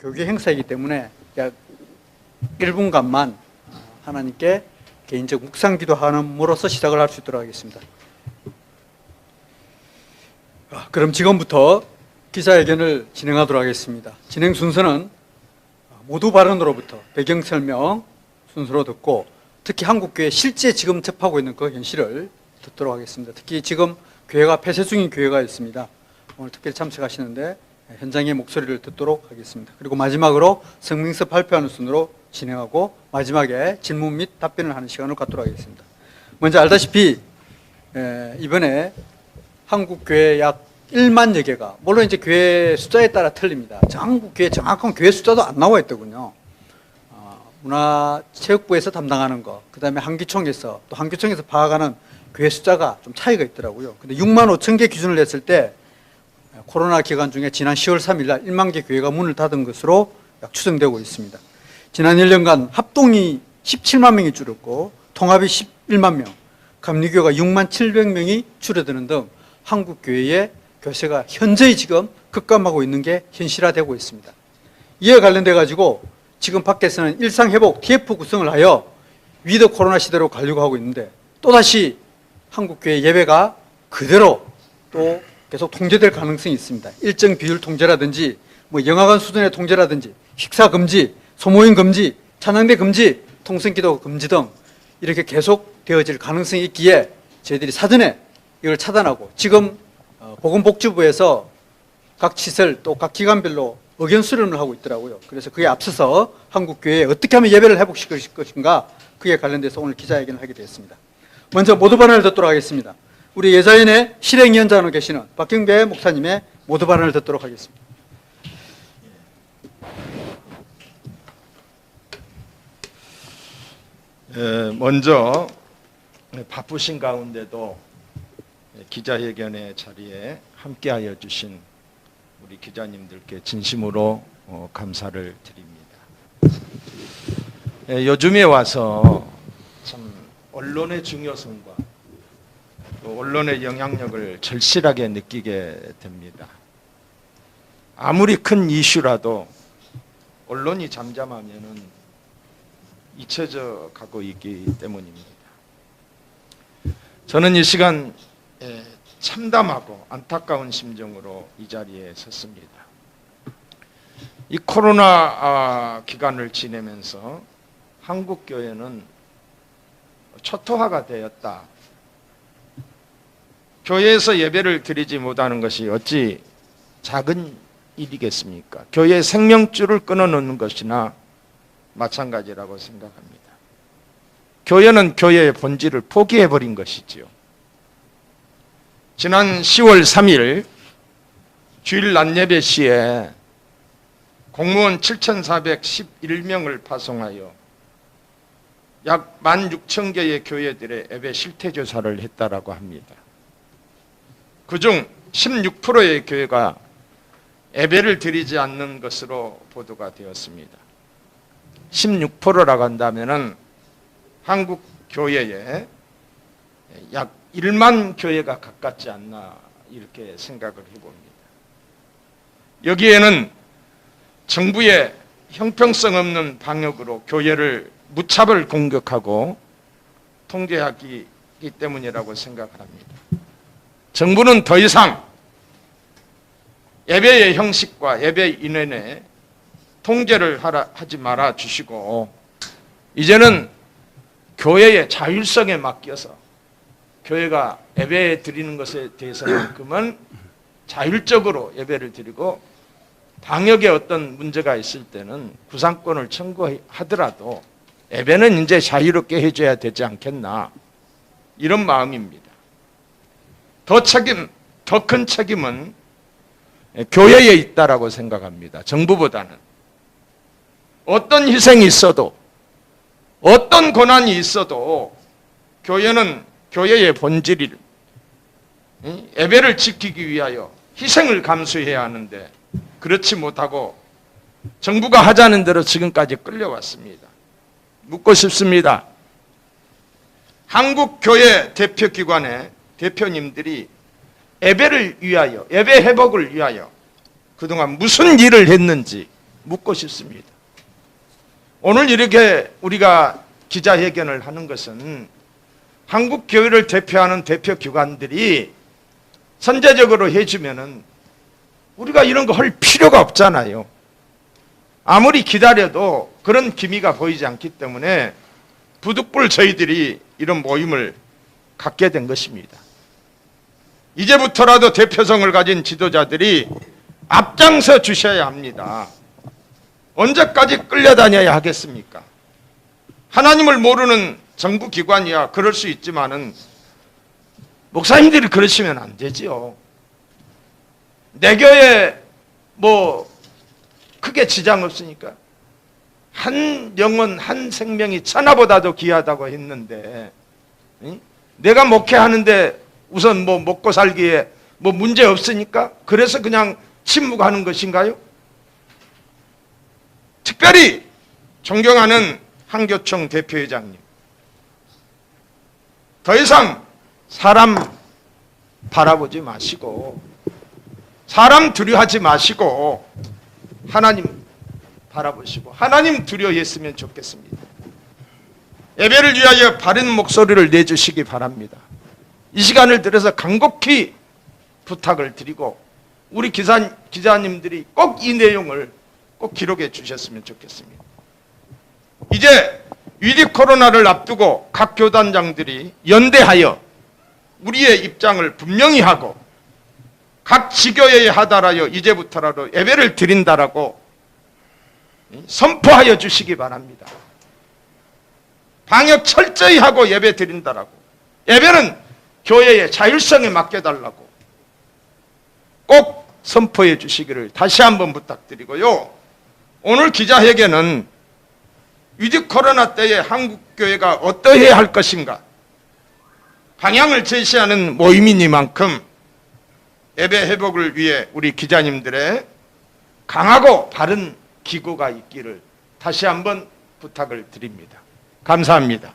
교계 행사이기 때문에 약 1분간만 하나님께 개인적 묵상 기도함으로써 시작을 할 수 있도록 하겠습니다. 그럼 지금부터 기자회견을 진행하도록 하겠습니다. 진행 순서는 모두 발언으로부터 배경 설명 순서로 듣고, 특히 한국교회 실제 지금 접하고 있는 그 현실을 듣도록 하겠습니다. 특히 지금 교회가 폐쇄 중인 교회가 있습니다. 오늘 특별히 참석하시는데 현장의 목소리를 듣도록 하겠습니다. 그리고 마지막으로 성명서 발표하는 순으로 진행하고, 마지막에 질문 및 답변을 하는 시간을 갖도록 하겠습니다. 먼저 알다시피 이번에 한국교회 약 1만여 개가, 물론 이제 교회 숫자에 따라 틀립니다. 한국교회 정확한 교회 숫자도 안 나와 있더군요. 문화체육부에서 담당하는 거, 그 다음에 한기총에서, 또 한기총에서 파악하는 교회 숫자가 좀 차이가 있더라고요. 근데 6만 5천 개 기준을 냈을 때 코로나 기간 중에 지난 10월 3일 날 1만 개 교회가 문을 닫은 것으로 약 추정되고 있습니다. 지난 1년간 합동이 17만 명이 줄었고 통합이 11만 명, 감리교가 6만 700명이 줄어드는 등 한국교회의 교세가 현저히 지금 급감하고 있는 게 현실화되고 있습니다. 이에 관련돼 가지고 지금 밖에서는 일상회복 TF 구성을 하여 위드 코로나 시대로 가려고 하고 있는데, 또다시 한국교회 예배가 그대로 또 계속 통제될 가능성이 있습니다. 일정 비율 통제라든지 영화관 수준의 통제라든지 식사 금지, 소모임 금지, 찬양대 금지, 통성기도 금지 등 이렇게 계속 되어질 가능성이 있기에 저희들이 사전에 이걸 차단하고, 지금 보건복지부에서 각 시설 또 각 기관별로 의견 수렴을 하고 있더라고요. 그래서 그에 앞서서 한국교회에 어떻게 하면 예배를 회복시킬 것인가, 그에 관련돼서 오늘 기자회견을 하게 되었습니다. 먼저 모두 발언을 듣도록 하겠습니다. 우리 예자연의 실행위원장으로 계시는 박경배 목사님의 모두 발언을 듣도록 하겠습니다. 먼저 바쁘신 가운데도 기자회견의 자리에 함께하여 주신 우리 기자님들께 진심으로 감사를 드립니다. 요즘에 와서 참 언론의 중요성과 또 언론의 영향력을 절실하게 느끼게 됩니다. 아무리 큰 이슈라도 언론이 잠잠하면은 잊혀져 가고 있기 때문입니다. 저는 이 시간 참담하고 안타까운 심정으로 이 자리에 섰습니다. 이 코로나 기간을 지내면서 한국교회는 초토화가 되었다. 교회에서 예배를 드리지 못하는 것이 어찌 작은 일이겠습니까? 교회의 생명줄을 끊어놓는 것이나 마찬가지라고 생각합니다. 교회는 교회의 본질을 포기해버린 것이지요. 지난 10월 3일 주일 낮예배 시에 공무원 7,411명을 파송하여 약 16,000개의 교회들의 예배 실태조사를 했다라고 합니다. 그중 16%의 교회가 예배를 드리지 않는 것으로 보도가 되었습니다. 16%라고 한다면은 한국 교회에 약 1만 교회가 가깝지 않나 이렇게 생각을 해봅니다. 여기에는 정부의 형평성 없는 방역으로 교회를 무차별 공격하고 통제하기 때문이라고 생각합니다. 정부는 더 이상 예배의 형식과 예배 인원에 통제를 하지 말아 주시고, 이제는 교회의 자율성에 맡겨서 교회가 예배 드리는 것에 대해서만큼은 자율적으로 예배를 드리고, 방역에 어떤 문제가 있을 때는 구상권을 청구하더라도 예배는 이제 자유롭게 해줘야 되지 않겠나, 이런 마음입니다. 더 큰 책임은 교회에 있다라고 생각합니다. 정부보다는. 어떤 희생이 있어도, 어떤 고난이 있어도 교회는 교회의 본질을, 예배를 지키기 위하여 희생을 감수해야 하는데 그렇지 못하고 정부가 하자는 대로 지금까지 끌려왔습니다. 묻고 싶습니다. 한국교회 대표기관의 대표님들이 예배를 위하여, 예배 회복을 위하여 그동안 무슨 일을 했는지 묻고 싶습니다. 오늘 이렇게 우리가 기자회견을 하는 것은 한국 교회를 대표하는 대표 기관들이 선제적으로 해주면은 우리가 이런 거 할 필요가 없잖아요. 아무리 기다려도 그런 기미가 보이지 않기 때문에 부득불 저희들이 이런 모임을 갖게 된 것입니다. 이제부터라도 대표성을 가진 지도자들이 앞장서 주셔야 합니다. 언제까지 끌려다녀야 하겠습니까? 하나님을 모르는 정부기관이야 그럴 수 있지만은 목사님들이 그러시면 안 되지요. 내 교회 뭐 크게 지장 없으니까 한 영혼 한 생명이 천하보다도 귀하다고 했는데 내가 목회하는데 우선 뭐 먹고 살기에 뭐 문제 없으니까 그래서 그냥 침묵하는 것인가요? 특별히 존경하는 한교총 대표회장님, 더 이상 사람 바라보지 마시고 사람 두려워하지 마시고 하나님 바라보시고 하나님 두려워했으면 좋겠습니다. 예배를 위하여 바른 목소리를 내주시기 바랍니다. 이 시간을 들어서 간곡히 부탁을 드리고 우리 기자님들이 꼭 이 내용을 꼭 기록해 주셨으면 좋겠습니다. 이제 위기 코로나를 앞두고 각 교단장들이 연대하여 우리의 입장을 분명히 하고 각 지교회에 하달하여 이제부터라도 예배를 드린다라고 선포하여 주시기 바랍니다. 방역 철저히 하고 예배 드린다라고. 예배는 교회의 자율성에 맡겨달라고 꼭 선포해 주시기를 다시 한번 부탁드리고요. 오늘 기자회견은 위기 코로나 때에 한국교회가 어떠해야 할 것인가 방향을 제시하는 모임이니만큼 예배 회복을 위해 우리 기자님들의 강하고 바른 기고가 있기를 다시 한번 부탁을 드립니다. 감사합니다.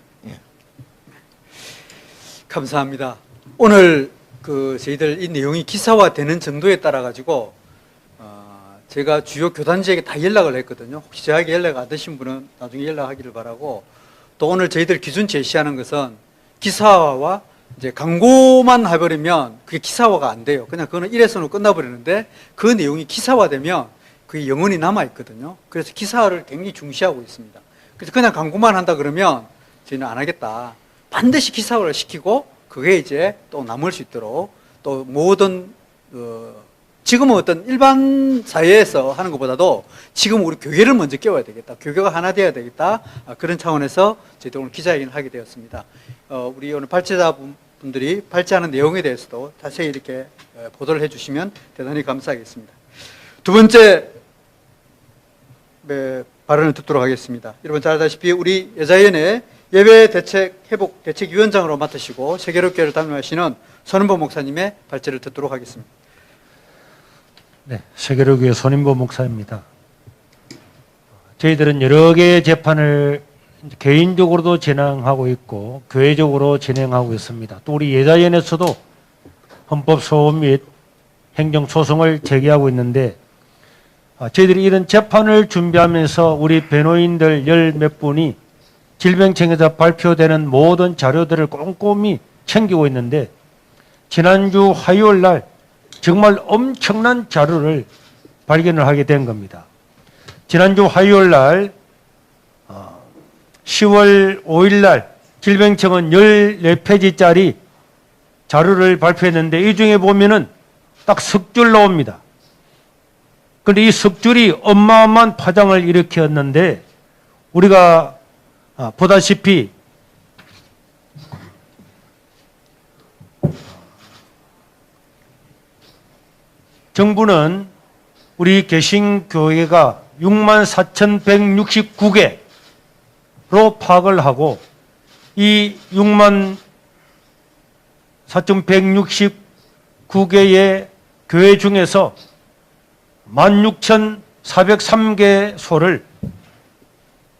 감사합니다. 오늘 저희들 이 내용이 기사화되는 정도에 따라 가지고 제가 주요 교단지에게 다 연락을 했거든요. 혹시 저에게 연락 안 되신 분은 나중에 연락하기를 바라고, 또 오늘 저희들 기준 제시하는 것은 기사화와 이제 광고만 해버리면 그게 기사화가 안 돼요. 그냥 그거는 일회성으로 끝나버리는데 그 내용이 기사화되면 그게 영원히 남아있거든요. 그래서 기사화를 굉장히 중시하고 있습니다. 그래서 그냥 광고만 한다 그러면 저희는 안 하겠다. 반드시 기사화를 시키고 그게 이제 또 남을 수 있도록 또 모든 지금은 어떤 일반 사회에서 하는 것보다도 지금 우리 교회를 먼저 깨워야 되겠다. 교회가 하나 되어야 되겠다. 그런 차원에서 저희도 오늘 기자회견을 하게 되었습니다. 우리 오늘 발제자분들이 발제하는 내용에 대해서도 자세히 이렇게 보도를 해주시면 대단히 감사하겠습니다. 두 번째 발언을 듣도록 하겠습니다. 여러분 잘 알다시피 우리 여자연의 예배 대책 회복 대책위원장으로 맡으시고 세계롭교회를 담임하시는 손은보 목사님의 발제를 듣도록 하겠습니다. 네, 세계로교회 손인보 목사입니다. 저희들은 여러 개의 재판을 개인적으로도 진행하고 있고 교회적으로 진행하고 있습니다. 또 우리 예자연에서도 헌법소원 및 행정소송을 제기하고 있는데 저희들이 이런 재판을 준비하면서 우리 변호인들 열 몇 분이 질병청에서 발표되는 모든 자료들을 꼼꼼히 챙기고 있는데 지난주 화요일 날 정말 엄청난 자료를 발견을 하게 된 겁니다. 지난주 화요일 날 10월 5일 날 질병청은 14페이지짜리 자료를 발표했는데 이 중에 보면은 딱 석 줄 나옵니다. 그런데 이 석 줄이 어마어마한 파장을 일으켰는데 우리가 보다시피 정부는 우리 개신교회가 64,169개로 파악을 하고 이 64,169개의 교회 중에서 16,403개소를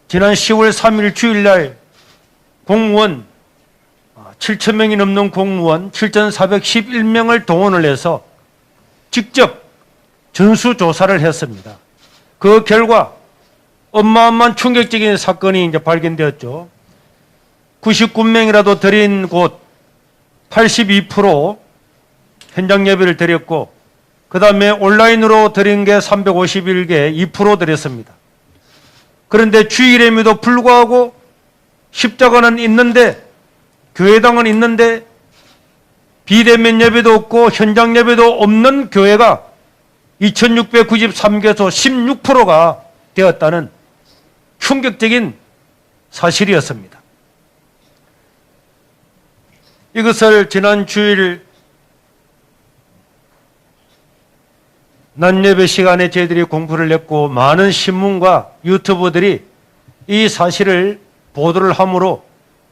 지난 10월 3일 주일날 공무원 7,000명이 넘는 공무원 7,411명을 동원을 해서 직접 전수조사를 했습니다. 그 결과 어마어마한 충격적인 사건이 이제 발견되었죠. 99명이라도 드린 곳 82% 현장 예배를 드렸고, 그 다음에 온라인으로 드린 게 351개, 2% 드렸습니다. 그런데 주일임에도 불구하고 십자가는 있는데, 교회당은 있는데, 비대면 예배도 없고 현장 예배도 없는 교회가 2693개소 16%가 되었다는 충격적인 사실이었습니다. 이것을 지난 주일 낮 예배 시간에 저희들이 공부를 했고, 많은 신문과 유튜브들이 이 사실을 보도를 함으로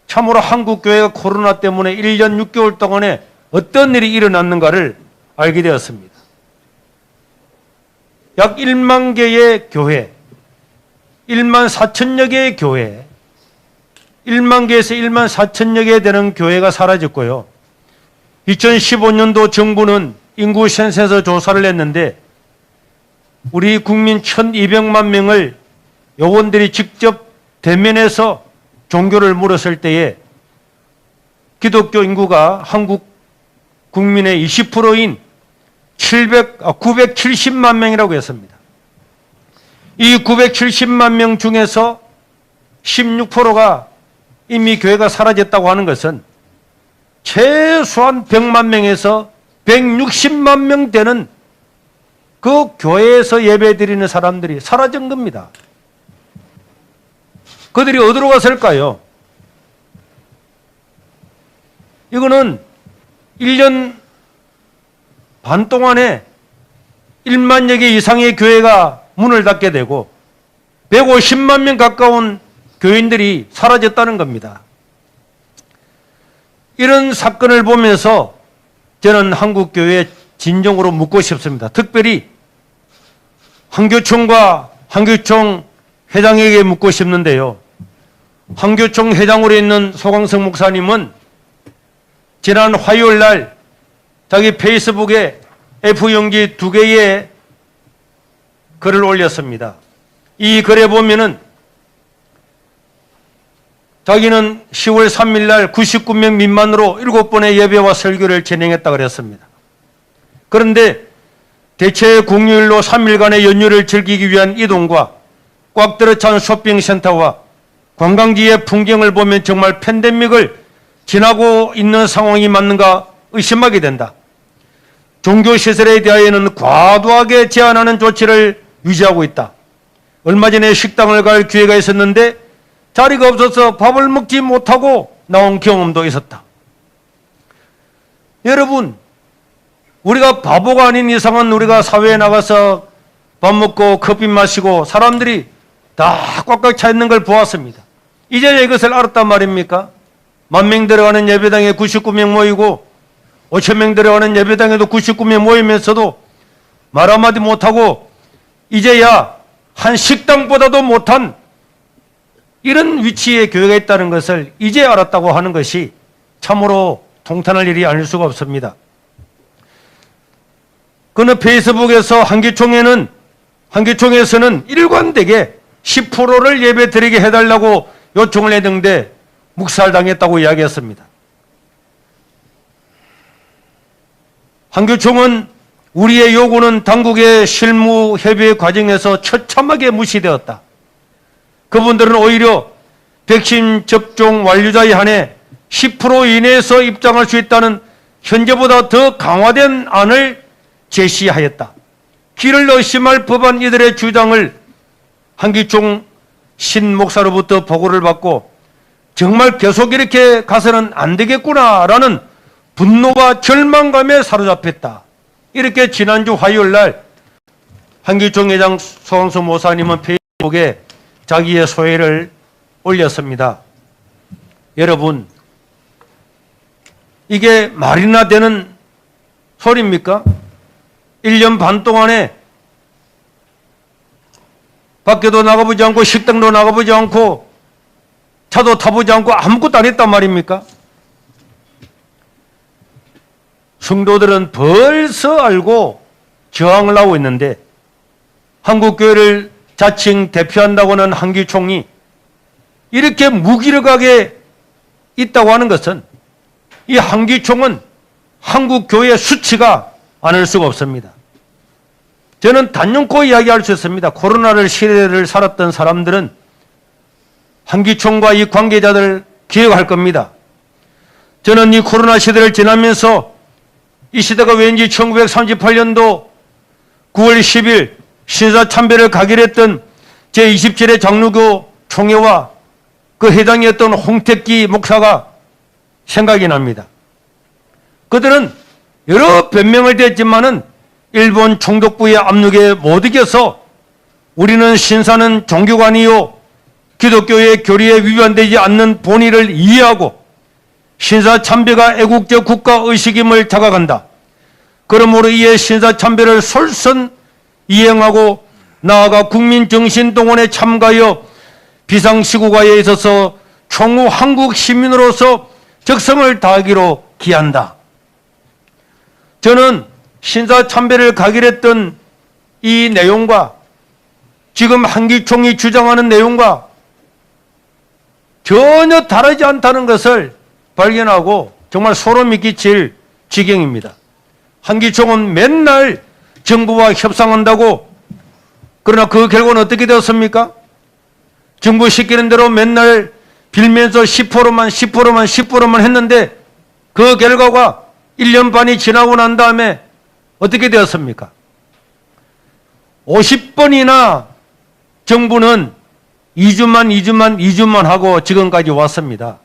참으로 한국교회가 코로나 때문에 1년 6개월 동안에 어떤 일이 일어났는가를 알게 되었습니다. 약 1만 개의 교회, 1만 4천여 개의 교회, 1만 개에서 1만 4천여 개 되는 교회가 사라졌고요. 2015년도 정부는 인구 센서에서 조사를 했는데 우리 국민 1200만 명을 요원들이 직접 대면해서 종교를 물었을 때에 기독교 인구가 한국 국민의 20%인 970만 명이라고 했습니다. 이 970만 명 중에서 16%가 이미 교회가 사라졌다고 하는 것은 최소한 100만 명에서 160만 명 되는 그 교회에서 예배드리는 사람들이 사라진 겁니다. 그들이 어디로 갔을까요? 이거는 1년 반 동안에 1만여 개 이상의 교회가 문을 닫게 되고 150만 명 가까운 교인들이 사라졌다는 겁니다. 이런 사건을 보면서 저는 한국교회에 진정으로 묻고 싶습니다. 특별히 한교총과 한교총 회장에게 묻고 싶는데요. 한교총 회장으로 있는 소광석 목사님은 지난 화요일 날 자기 페이스북에 F용지 2개의 글을 올렸습니다. 이 글에 보면은 자기는 10월 3일 날 99명 미만으로 7번의 예배와 설교를 진행했다고 그랬습니다. 그런데 대체 공휴일로 3일간의 연휴를 즐기기 위한 이동과 꽉 들어찬 쇼핑센터와 관광지의 풍경을 보면 정말 팬데믹을 지나고 있는 상황이 맞는가 의심하게 된다. 종교시설에 대하여는 과도하게 제한하는 조치를 유지하고 있다. 얼마 전에 식당을 갈 기회가 있었는데 자리가 없어서 밥을 먹지 못하고 나온 경험도 있었다. 여러분, 우리가 바보가 아닌 이상은 우리가 사회에 나가서 밥 먹고 커피 마시고 사람들이 다 꽉꽉 차 있는 걸 보았습니다. 이제야 이것을 알았단 말입니까? 10,000명 들어가는 예배당에 99명 모이고 5,000명 들어가는 예배당에도 99명 모이면서도 말 한마디 못하고 이제야 한 식당보다도 못한 이런 위치에 교회가 있다는 것을 이제 알았다고 하는 것이 참으로 통탄할 일이 아닐 수가 없습니다. 그는 페이스북에서 한교총에서는 일관되게 10%를 예배 드리게 해달라고 요청을 했는데 묵살당했다고 이야기했습니다. 한교총은 우리의 요구는 당국의 실무 협의 과정에서 처참하게 무시되었다. 그분들은 오히려 백신 접종 완료자에 한해 10% 이내에서 입장할 수 있다는 현재보다 더 강화된 안을 제시하였다. 귀를 의심할 법한 이들의 주장을 한기총 신 목사로부터 보고를 받고 정말 계속 이렇게 가서는 안 되겠구나라는 분노와 절망감에 사로잡혔다. 이렇게 지난주 화요일 날 한기총 회장 소광석 목사님은 페이스북에 자기의 소회를 올렸습니다. 여러분, 이게 말이나 되는 소리입니까? 1년 반 동안에 밖에도 나가보지 않고 식당도 나가보지 않고 차도 타보지 않고 아무것도 안 했단 말입니까? 성도들은 벌써 알고 저항을 하고 있는데 한국교회를 자칭 대표한다고는 한기총이 이렇게 무기력하게 있다고 하는 것은 이 한기총은 한국 교회의 수치가 아닐 수가 없습니다. 저는 단연코 이야기할 수 있습니다. 코로나를 시대를 살았던 사람들은 한기총과 이 관계자들 기억할 겁니다. 저는 이 코로나 시대를 지나면서 이 시대가 왠지 1938년도 9월 10일 신사참배를 가결했던 제27회 장로교 총회와 그 회장이었던 홍택기 목사가 생각이 납니다. 그들은 여러 변명을 댔지만은 일본 총독부의 압력에 못 이겨서 우리는 신사는 종교관이요 기독교의 교리에 위반되지 않는 본의를 이해하고 신사참배가 애국적 국가의식임을 자각한다. 그러므로 이에 신사참배를 솔선 이행하고 나아가 국민정신동원에 참가하여 비상시국화에 있어서 총무 한국 시민으로서 적성을 다하기로 기한다. 저는 신사참배를 가결했던 이 내용과 지금 한기총이 주장하는 내용과 전혀 다르지 않다는 것을 발견하고 정말 소름이 끼칠 지경입니다. 한기총은 맨날 정부와 협상한다고, 그러나 그 결과는 어떻게 되었습니까? 정부 시키는 대로 맨날 빌면서 10%만 했는데 그 결과가 1년 반이 지나고 난 다음에 어떻게 되었습니까? 50번이나 정부는 2주만 하고 지금까지 왔습니다.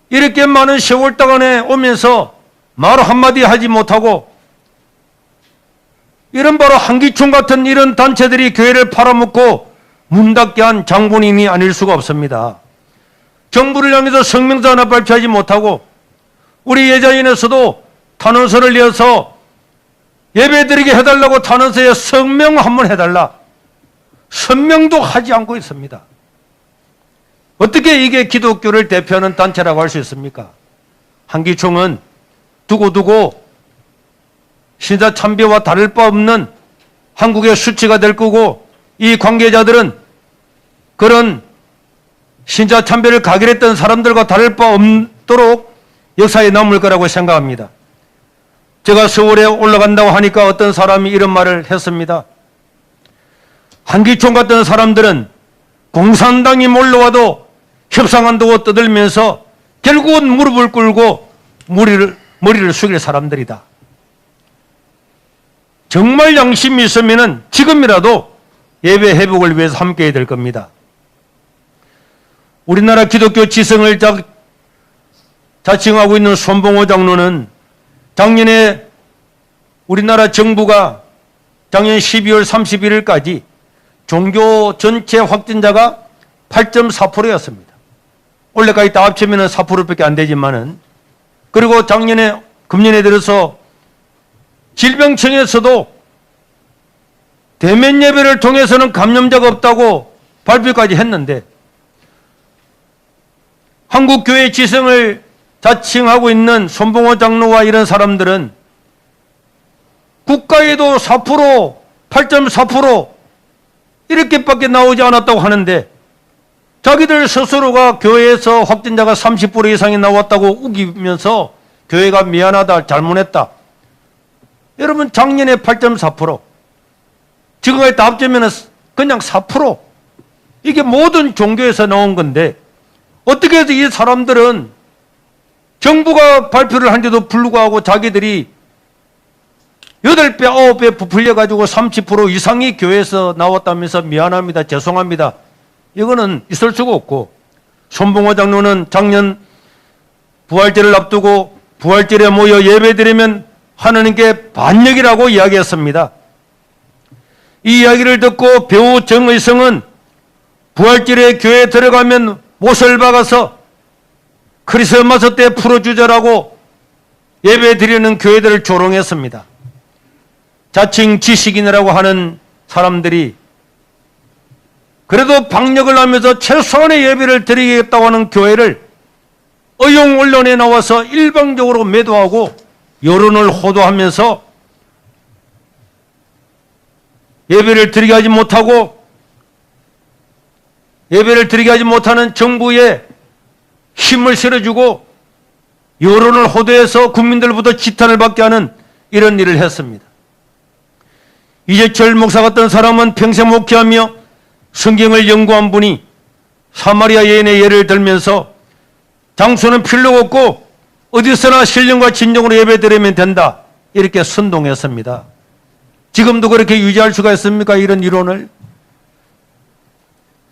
이렇게 많은 세월 동안에 오면서 말 한마디 하지 못하고 이런 바로 한기총 같은 이런 단체들이 교회를 팔아먹고 문 닫게 한 장본인이 아닐 수가 없습니다. 정부를 향해서 성명서 하나 발표하지 못하고 우리 예자인에서도 탄원서를 내어서 예배드리게 해달라고 탄원서에 성명 한번 해달라. 성명도 하지 않고 있습니다. 어떻게 이게 기독교를 대표하는 단체라고 할 수 있습니까? 한기총은 두고두고 신사참배와 다를 바 없는 한국의 수치가 될 거고 이 관계자들은 그런 신사참배를 가결했던 사람들과 다를 바 없도록 역사에 남을 거라고 생각합니다. 제가 서울에 올라간다고 하니까 어떤 사람이 이런 말을 했습니다. 한기총 같은 사람들은 공산당이 몰려와도 협상한다고 떠들면서 결국은 무릎을 꿇고 머리를 숙일 사람들이다. 정말 양심이 있으면 지금이라도 예배 회복을 위해서 함께 해야 될 겁니다. 우리나라 기독교 지성을 자칭하고 있는 손봉호 장로는 작년에 우리나라 정부가 작년 12월 31일까지 종교 전체 확진자가 8.4%였습니다. 올해까지 다 합치면 4%밖에 안 되지만은, 그리고 금년에 들어서 질병청에서도 대면 예배를 통해서는 감염자가 없다고 발표까지 했는데, 한국교회 지성을 자칭하고 있는 손봉호 장로와 이런 사람들은 국가에도 4%, 8.4% 이렇게밖에 나오지 않았다고 하는데 자기들 스스로가 교회에서 확진자가 30% 이상이 나왔다고 우기면서 교회가 미안하다, 잘못했다. 여러분, 작년에 8.4%, 지금까지 다 합치면 그냥 4%. 이게 모든 종교에서 나온 건데 어떻게 해서 이 사람들은 정부가 발표를 한데도 불구하고 자기들이 8배, 9배 부풀려가지고 30% 이상이 교회에서 나왔다면서 미안합니다, 죄송합니다. 이거는 있을 수가 없고, 손봉호 장로는 작년 부활절을 앞두고 부활절에 모여 예배드리면 하나님께 반역이라고 이야기했습니다. 이 이야기를 듣고 배우 정의성은 부활절에 교회에 들어가면 못을 박아서 크리스마스 때 풀어주자라고 예배드리는 교회들을 조롱했습니다. 자칭 지식인이라고 하는 사람들이 그래도 방역을 하면서 최소한의 예배를 드리겠다고 하는 교회를 의용 언론에 나와서 일방적으로 매도하고 여론을 호도하면서 예배를 드리게 하지 못하고 예배를 드리게 하지 못하는 정부에 힘을 실어주고 여론을 호도해서 국민들부터 지탄을 받게 하는 이런 일을 했습니다. 이재철 목사 같은 사람은 평생 목회하며 성경을 연구한 분이 사마리아 여인의 예를 들면서 장소는 필요가 없고 어디서나 신령과 진정으로 예배드리면 된다, 이렇게 선동했습니다. 지금도 그렇게 유지할 수가 있습니까? 이런 이론을.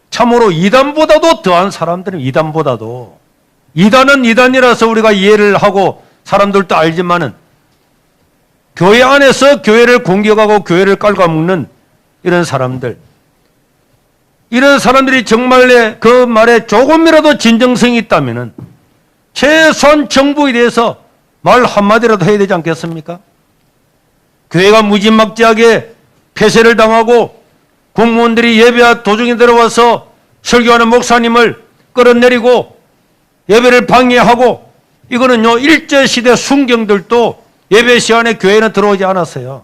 참으로 이단보다도 더한 사람들은 이단보다도, 이단은 이단이라서 우리가 이해를 하고 사람들도 알지만은 교회 안에서 교회를 공격하고 교회를 깔아먹는 이런 사람들, 이런 사람들이 정말 그 말에 조금이라도 진정성이 있다면은 최소한 정부에 대해서 말 한마디라도 해야 되지 않겠습니까? 교회가 무지막지하게 폐쇄를 당하고 공무원들이 예배 도중에 들어와서 설교하는 목사님을 끌어내리고 예배를 방해하고, 이거는요, 일제시대 순경들도 예배 시간에 교회는 들어오지 않았어요.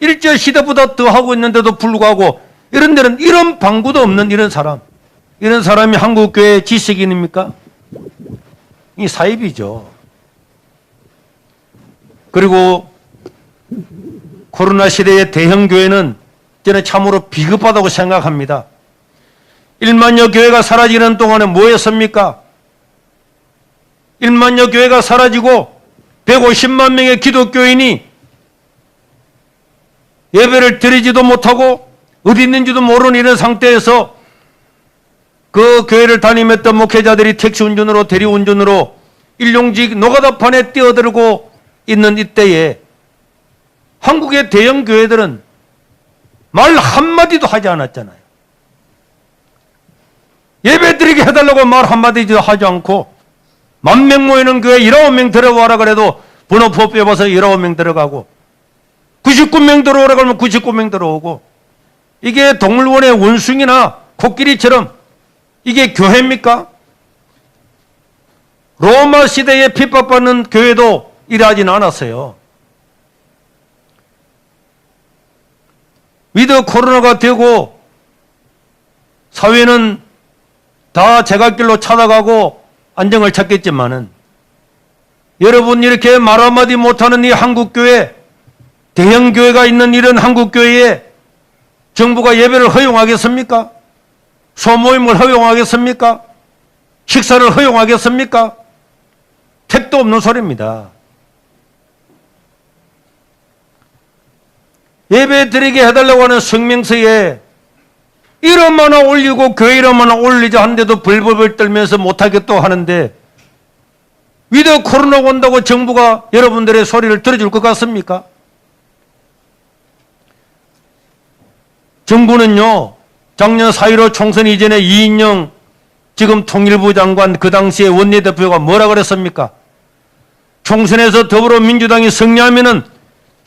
일제시대보다 더 하고 있는데도 불구하고 이런 데는 이런 방구도 없는 이런 사람이 한국교회 지식인입니까? 이 사입이죠. 그리고 코로나 시대의 대형교회는 저는 참으로 비겁하다고 생각합니다. 1만여 교회가 사라지는 동안에 뭐 했습니까? 1만여 교회가 사라지고 150만 명의 기독교인이 예배를 드리지도 못하고 어디 있는지도 모르는 이런 상태에서 그 교회를 담임했던 목회자들이 택시 운전으로 대리운전으로 일용직 노가다판에 뛰어들고 있는 이때에 한국의 대형 교회들은 말 한마디도 하지 않았잖아요. 예배 드리게 해달라고 말 한마디도 하지 않고 10,000명 모이는 교회 19명 들어와라 그래도 번호표 빼봐서 19명 들어가고 99명 들어오라 그러면 99명 들어오고, 이게 동물원의 원숭이나 코끼리처럼 이게 교회입니까? 로마 시대에 핍박받는 교회도 이러하지는 않았어요. 위드 코로나가 되고 사회는 다 제갈길로 찾아가고 안정을 찾겠지만은 여러분, 이렇게 말 한마디 못하는 이 한국교회, 대형교회가 있는 이런 한국교회에 정부가 예배를 허용하겠습니까? 소모임을 허용하겠습니까? 식사를 허용하겠습니까? 택도 없는 소리입니다. 예배 드리게 해달라고 하는 성명서에 이름 하나 올리고 교회 이름 하나 올리자 하는데도 벌벌벌 떨면서 못하겠다고 하는데, 위드 코로나가 온다고 정부가 여러분들의 소리를 들어줄 것 같습니까? 정부는요, 작년 4.15 총선 이전에 이인영 지금 통일부 장관, 그 당시에 원내대표가 뭐라 그랬습니까? 총선에서 더불어민주당이 승리하면은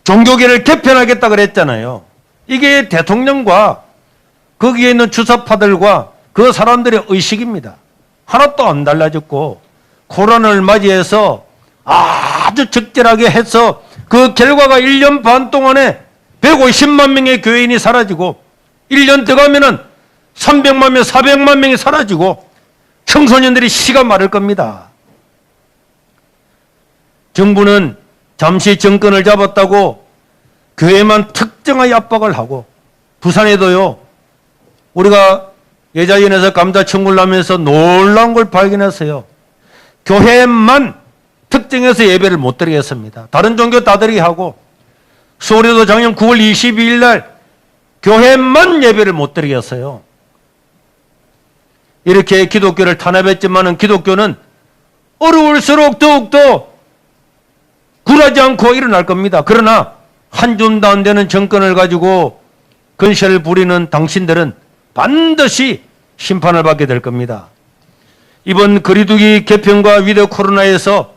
종교계를 개편하겠다 그랬잖아요. 이게 대통령과 거기에 있는 주사파들과 그 사람들의 의식입니다. 하나도 안 달라졌고, 코로나를 맞이해서 아주 적절하게 해서 그 결과가 1년 반 동안에 150만 명의 교인이 사라지고, 1년 더 가면은 300만 명, 400만 명이 사라지고 청소년들이 시가 마를 겁니다. 정부는 잠시 정권을 잡았다고 교회만 특정하게 압박을 하고, 부산에도요, 우리가 예자연에서 감자 청구를 하면서 놀라운 걸 발견했어요. 교회만 특정해서 예배를 못 드리겠습니다. 다른 종교 다 드리게 하고, 서울에도 작년 9월 22일 날 교회만 예배를 못 드리겠어요. 이렇게 기독교를 탄압했지만은 기독교는 어려울수록 더욱더 굴하지 않고 일어날 겁니다. 그러나 한 줌도 안 되는 정권을 가지고 건세를 부리는 당신들은 반드시 심판을 받게 될 겁니다. 이번 거리두기 개편과 위드 코로나에서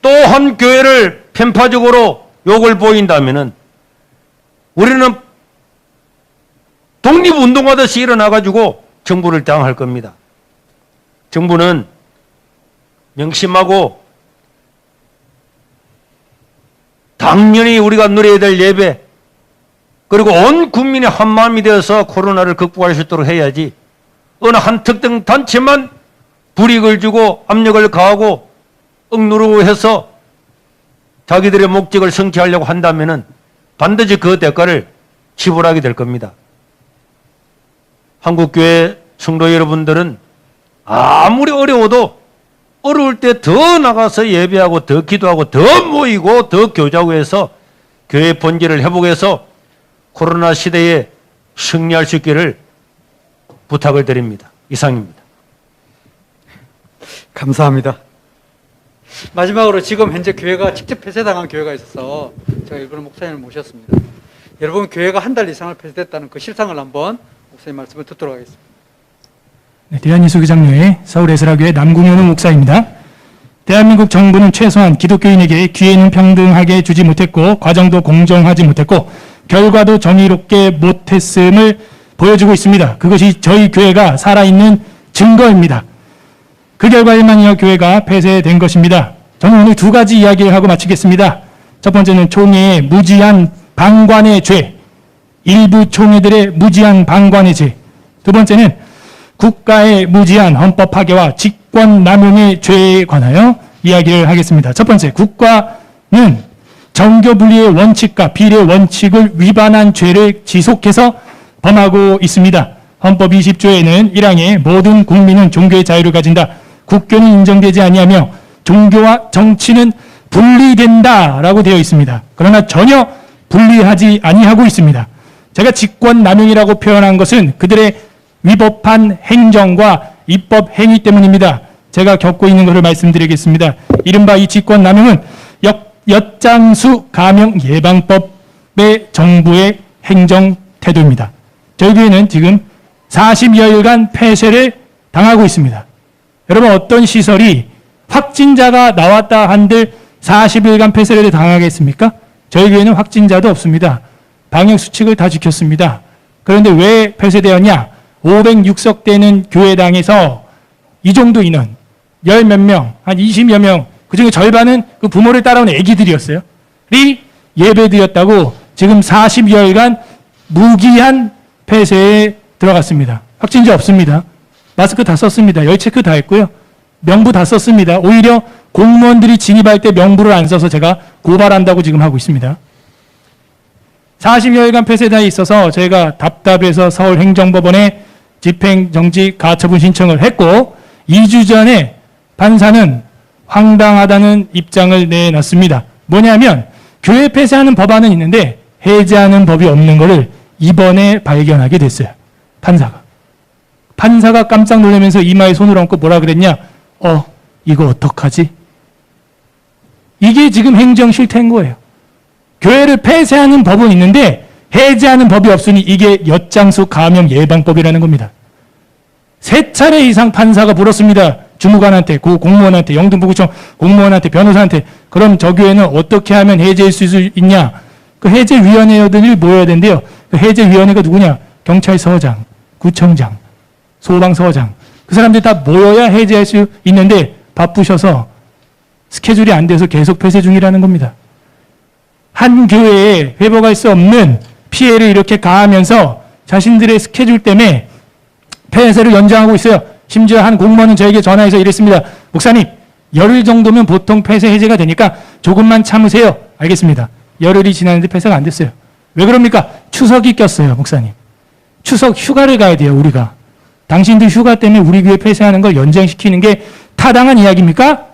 또 한 교회를 편파적으로 욕을 보인다면은 우리는 독립운동하듯이 일어나가지고 정부를 당할 겁니다. 정부는 명심하고 당연히 우리가 누려야 될 예배, 그리고 온 국민이 한마음이 되어서 코로나를 극복할 수 있도록 해야지 어느 한 특정 단체만 불이익을 주고 압력을 가하고 억누르고 해서 자기들의 목적을 성취하려고 한다면 반드시 그 대가를 지불하게 될 겁니다. 한국교회 성도 여러분들은 아무리 어려워도 어려울 때 더 나가서 예배하고 더 기도하고 더 모이고 더 교제하고 해서 교회 본질을 회복해서 코로나 시대에 승리할 수 있기를 부탁을 드립니다. 이상입니다. 감사합니다. 마지막으로 지금 현재 교회가 직접 폐쇄당한 교회가 있어서 제가 일부러 목사님을 모셨습니다. 여러분 교회가 한 달 이상을 폐쇄됐다는 그 실상을 한번 목사님 말씀을 듣도록 하겠습니다. 네, 대한예수교장로회 서울에스라교회 남궁현우 목사입니다. 대한민국 정부는 최소한 기독교인에게 기회는 평등하게 주지 못했고 과정도 공정하지 못했고 결과도 정의롭게 못했음을 보여주고 있습니다. 그것이 저희 교회가 살아있는 증거입니다. 그 결과 1만여 교회가 폐쇄된 것입니다. 저는 오늘 두 가지 이야기를 하고 마치겠습니다. 첫 번째는 총회의 무지한 방관의 죄, 일부 총회들의 무지한 방관의 죄. 두 번째는 국가의 무지한 헌법 파괴와 직권 남용의 죄에 관하여 이야기를 하겠습니다. 첫 번째, 국가는 정교 분리의 원칙과 비례 원칙을 위반한 죄를 지속해서 범하고 있습니다. 헌법 20조에는 1항에 모든 국민은 종교의 자유를 가진다. 국교는 인정되지 아니하며 종교와 정치는 분리된다라고 되어 있습니다. 그러나 전혀 분리하지 아니하고 있습니다. 제가 직권 남용이라고 표현한 것은 그들의 위법한 행정과 입법 행위 때문입니다. 제가 겪고 있는 것을 말씀드리겠습니다. 이른바 이 직권 남용은 엿장수 감염 예방법의 정부의 행정 태도입니다. 저희 교회는 지금 40여일간 폐쇄를 당하고 있습니다. 여러분 어떤 시설이 확진자가 나왔다 한들 40일간 폐쇄를 당하겠습니까? 저희 교회는 확진자도 없습니다. 방역 수칙을 다 지켰습니다. 그런데 왜 폐쇄되었냐? 506석 되는 교회당에서 이 정도 인원, 열 몇 명, 한 20여 명, 그중에 절반은 그 부모를 따라오는 애기들이었어요. 이 예배드렸다고 지금 40여일간 무기한 폐쇄에 들어갔습니다. 확진자 없습니다. 마스크 다 썼습니다. 열 체크 다 했고요. 명부 다 썼습니다. 오히려 공무원들이 진입할 때 명부를 안 써서 제가 고발한다고 지금 하고 있습니다. 40여일간 폐쇄당에 있어서 저희가 답답해서 서울행정법원에 집행정지 가처분 신청을 했고 2주 전에 판사는 황당하다는 입장을 내놨습니다. 뭐냐면 교회 폐쇄하는 법안은 있는데 해제하는 법이 없는 것을 이번에 발견하게 됐어요. 판사가 깜짝 놀라면서 이마에 손을 얹고 뭐라 그랬냐? 이거 어떡하지? 이게 지금 행정 실태인 거예요. 교회를 폐쇄하는 법은 있는데 해제하는 법이 없으니 이게 엿장수 감염 예방법이라는 겁니다. 3차례 이상 판사가 물었습니다. 주무관한테, 그 공무원한테, 영등포구청 공무원한테, 변호사한테. 그럼 저 교회는 어떻게 하면 해제할 수 있냐? 그 해제위원회들이 모여야 된대요. 그 해제위원회가 누구냐? 경찰서장, 구청장, 소방서장. 그 사람들이 다 모여야 해제할 수 있는데 바쁘셔서 스케줄이 안 돼서 계속 폐쇄 중이라는 겁니다. 한 교회에 회복할 수 없는 피해를 이렇게 가하면서 자신들의 스케줄 때문에 폐쇄를 연장하고 있어요. 심지어 한 공무원은 저에게 전화해서 이랬습니다. 목사님, 열흘 정도면 보통 폐쇄 해제가 되니까 조금만 참으세요. 알겠습니다. 열흘이 지났는데 폐쇄가 안 됐어요. 왜 그럽니까? 추석이 꼈어요, 목사님. 추석 휴가를 가야 돼요, 우리가. 당신들 휴가 때문에 우리 교회 폐쇄하는 걸 연장시키는 게 타당한 이야기입니까?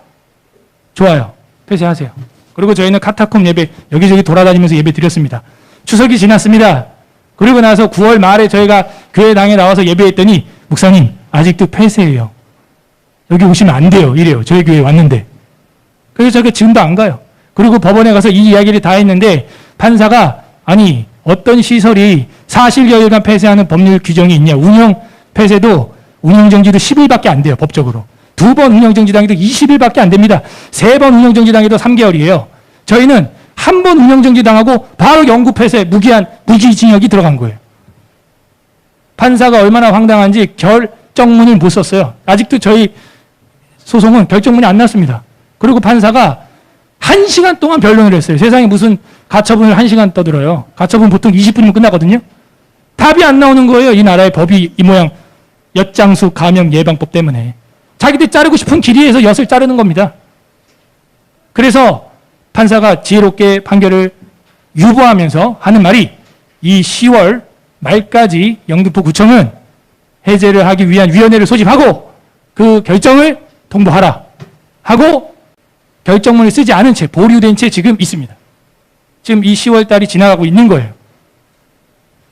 좋아요. 폐쇄하세요. 그리고 저희는 카타콤 예배 여기저기 돌아다니면서 예배 드렸습니다. 추석이 지났습니다. 그리고 나서 9월 말에 저희가 교회당에 나와서 예배했더니 목사님 아직도 폐쇄예요. 여기 오시면 안 돼요. 이래요. 저희 교회에 왔는데. 그래서 제가 지금도 안 가요. 그리고 법원에 가서 이 이야기를 다 했는데 판사가 아니 어떤 시설이 40여일간 폐쇄하는 법률 규정이 있냐. 운영 폐쇄도 운영정지도 10일밖에 안 돼요. 법적으로. 2번 운영정지당해도 20일밖에 안 됩니다. 3번 운영정지당해도 3개월이에요. 저희는 한 번 운영정지당하고 바로 영구 폐쇄 무기징역이 들어간 거예요. 판사가 얼마나 황당한지 결정문을 못 썼어요. 아직도 저희 소송은 결정문이 안 났습니다. 그리고 판사가 1시간 동안 변론을 했어요. 세상에 무슨 가처분을 1시간 떠들어요. 가처분 보통 20분이면 끝나거든요. 답이 안 나오는 거예요. 이 나라의 법이 이 모양 엿장수 감염 예방법 때문에. 자기들 자르고 싶은 길이에서 엿을 자르는 겁니다. 그래서 판사가 지혜롭게 판결을 유보하면서 하는 말이 이 10월 말까지 영등포 구청은 해제를 하기 위한 위원회를 소집하고 그 결정을 통보하라 하고 결정문을 쓰지 않은 채 보류된 채 지금 있습니다. 지금 이 10월 달이 지나가고 있는 거예요.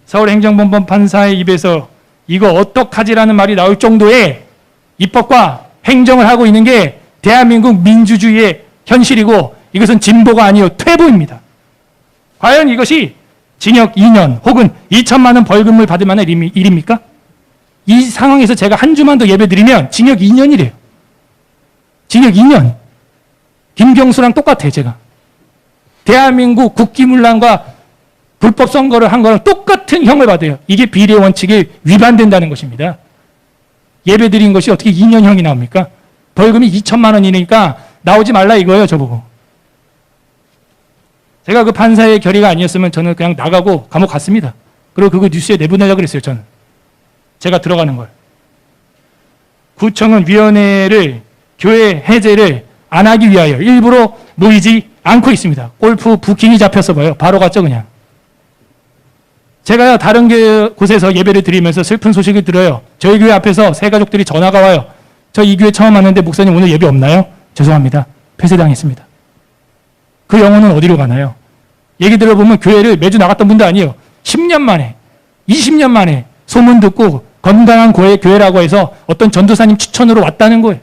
서울행정법원 판사의 입에서 이거 어떡하지라는 말이 나올 정도의 입법과 행정을 하고 있는 게 대한민국 민주주의의 현실이고 이것은 진보가 아니요 퇴보입니다. 과연 이것이 징역 2년 혹은 2천만 원 벌금을 받을 만한 일입니까? 이 상황에서 제가 한 주만 더 예배드리면 징역 2년이래요. 징역 2년. 김경수랑 똑같아요, 제가. 대한민국 국기문란과 불법 선거를 한 거랑 똑같은 형을 받아요. 이게 비례 원칙에 위반된다는 것입니다. 예배드린 것이 어떻게 2년형이 나옵니까? 벌금이 2천만 원이니까 나오지 말라 이거예요, 저보고. 제가 그 판사의 결의가 아니었으면 저는 그냥 나가고 감옥 갔습니다. 그리고 그거 뉴스에 내보내려고 그랬어요, 저는. 제가 들어가는 걸. 구청은 위원회를, 교회 해제를 안 하기 위하여 일부러 모이지 않고 있습니다. 골프 부킹이 잡혔어 봐요. 바로 갔죠, 그냥. 제가 다른 곳에서 예배를 드리면서 슬픈 소식을 들어요. 저희 교회 앞에서 새 가족들이 전화가 와요. 저 이 교회 처음 왔는데 목사님 오늘 예배 없나요? 죄송합니다. 폐쇄당했습니다. 그 영혼은 어디로 가나요? 얘기 들어보면 교회를 매주 나갔던 분도 아니에요. 10년 만에, 20년 만에 소문 듣고 건강한 교회라고 해서 어떤 전도사님 추천으로 왔다는 거예요.